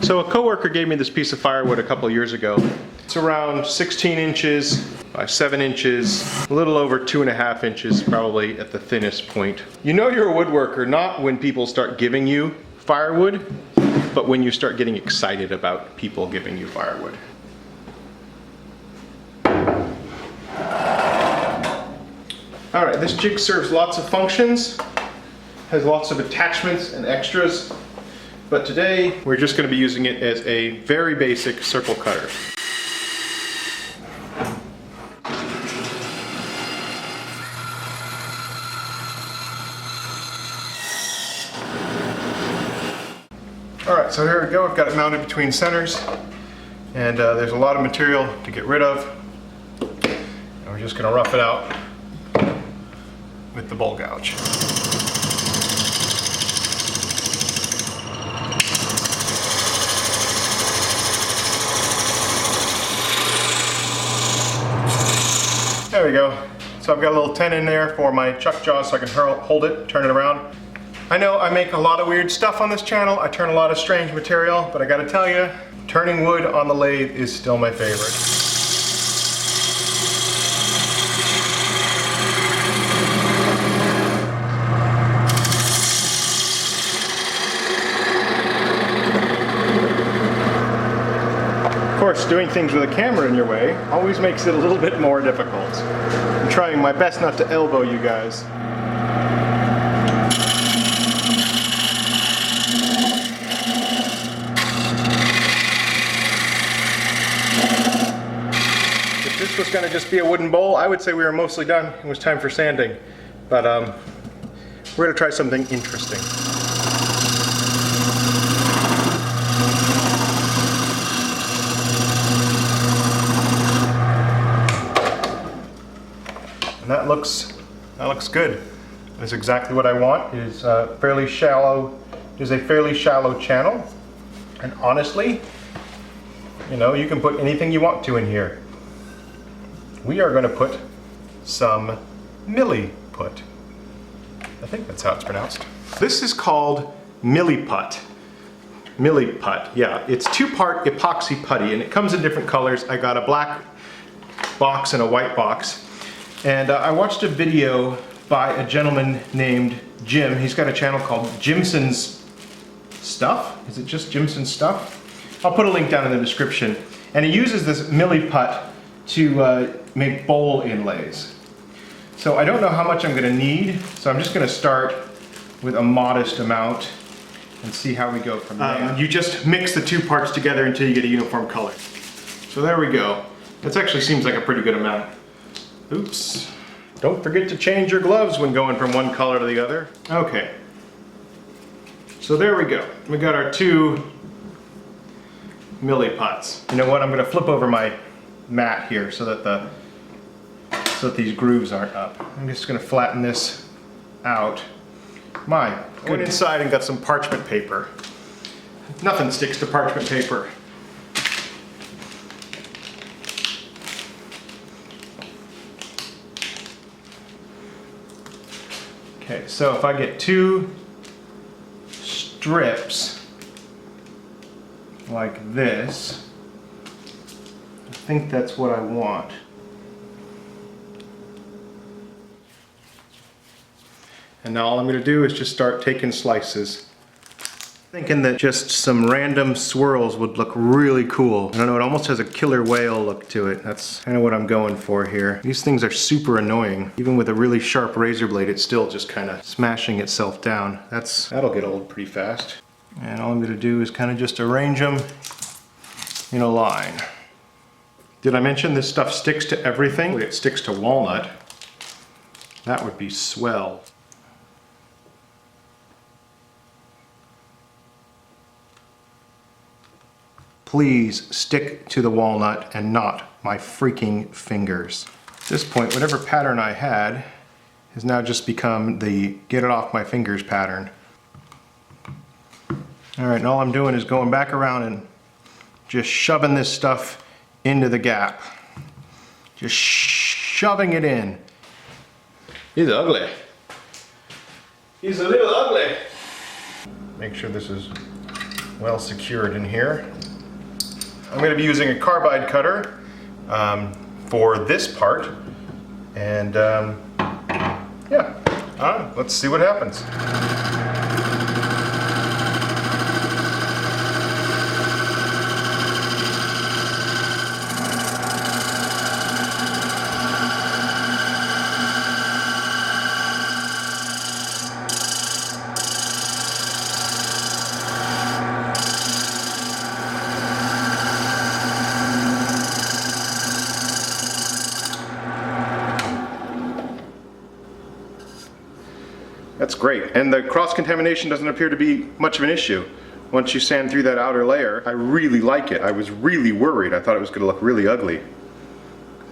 So a coworker gave me this piece of firewood a couple years ago. It's around 16 inches by 7 inches, a little over 2.5 inches probably at the thinnest point. You know you're a woodworker not when people start giving you firewood, but when you start getting excited about people giving you firewood. Alright, this jig serves lots of functions, has lots of attachments and extras, but today we're just going to be using it as a very basic circle cutter. Alright, so here we go. I've got it mounted between centers, and there's a lot of material to get rid of. And we're just going to rough it out with the bowl gouge. There we go. So I've got a little 10 in there for my chuck jaws so I can hold it, turn it around. I know I make a lot of weird stuff on this channel. I turn a lot of strange material, but I gotta tell you, turning wood on the lathe is still my favorite. Of course, doing things with a camera in your way always makes it a little bit more difficult. I'm trying my best not to elbow you guys. If this was going to just be a wooden bowl, I would say we were mostly done. It was time for sanding. But we're going to try something interesting. And that looks good. That's exactly what I want. It is fairly shallow. It is a fairly shallow channel, and honestly, you know, you can put anything you want to in here. We are going to put some Milliput. I think that's how it's pronounced. This is called Milliput. Milliput, yeah. It's 2-part epoxy putty, and it comes in different colors. I got a black box and a white box. And I watched a video by a gentleman named Jim. He's got a channel called Jimson's Stuff. Is it just Jimson's Stuff? I'll put a link down in the description. And he uses this Milliput to make bowl inlays. So I don't know how much I'm going to need, so I'm just going to start with a modest amount and see how we go from there. You just mix the 2 parts together until you get a uniform color. So there we go. That actually seems like a pretty good amount. Oops. Don't forget to change your gloves when going from one color to the other. Okay. So there we go. We got our 2 Milliputs. You know what? I'm going to flip over my mat here so that these grooves aren't up. I'm just going to flatten this out. I went inside and got some parchment paper. Nothing sticks to parchment paper. Okay, so if I get 2 strips like this, I think that's what I want. And now all I'm going to do is just start taking slices. Thinking that just some random swirls would look really cool. I don't know, it almost has a killer whale look to it. That's kind of what I'm going for here. These things are super annoying. Even with a really sharp razor blade, it's still just kind of smashing itself down. That'll get old pretty fast. And all I'm going to do is kind of just arrange them in a line. Did I mention this stuff sticks to everything? It sticks to walnut. That would be swell. Please stick to the walnut and not my freaking fingers. At this point, whatever pattern I had has now just become the get it off my fingers pattern. All right, and all I'm doing is going back around and just shoving this stuff into the gap. Just shoving it in. He's ugly. He's a little ugly. Make sure this is well secured in here. I'm going to be using a carbide cutter for this part, and yeah, let's see what happens. That's great, and the cross-contamination doesn't appear to be much of an issue. Once you sand through that outer layer, I really like it. I was really worried. I thought it was going to look really ugly,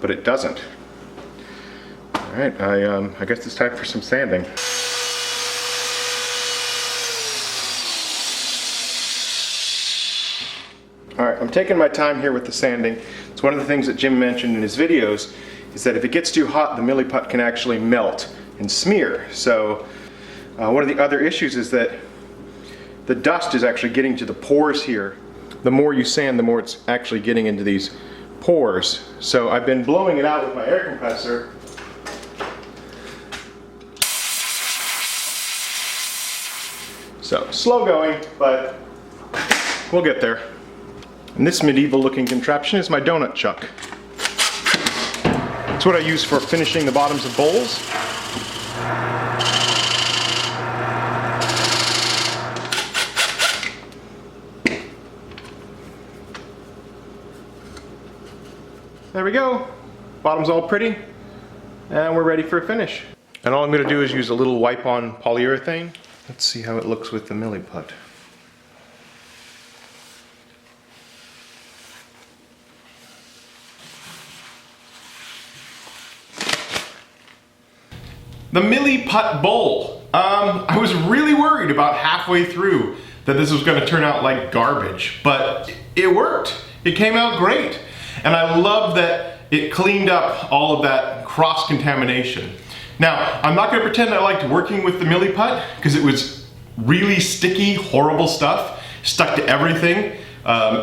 but it doesn't. All right, I guess it's time for some sanding. All right, I'm taking my time here with the sanding. It's one of the things that Jim mentioned in his videos, is that if it gets too hot, the Milliput can actually melt and smear. So one of the other issues is that the dust is actually getting to the pores here. The more you sand, the more it's actually getting into these pores. So I've been blowing it out with my air compressor. So slow going, but we'll get there. And this medieval looking contraption is my donut chuck. It's what I use for finishing the bottoms of bowls. There we go. Bottom's all pretty, and we're ready for a finish. And all I'm going to do is use a little wipe-on polyurethane. Let's see how it looks with the Milliput. The Milliput bowl. I was really worried about halfway through that this was going to turn out like garbage, but it worked. It came out great. And I love that it cleaned up all of that cross-contamination. Now, I'm not going to pretend I liked working with the Milliput because it was really sticky, horrible stuff, stuck to everything,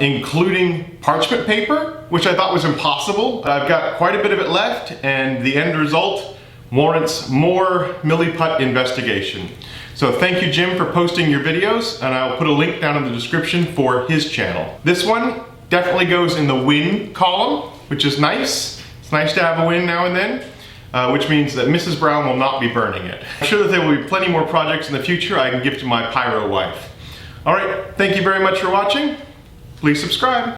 including parchment paper, which I thought was impossible. I've got quite a bit of it left, and the end result warrants more Milliput investigation. So thank you, Jim, for posting your videos, and I'll put a link down in the description for his channel. This one definitely goes in the win column, which is nice. It's nice to have a win now and then, which means that Mrs. Brown will not be burning it. I'm sure that there will be plenty more projects in the future I can give to my pyro wife. All right, thank you very much for watching. Please subscribe.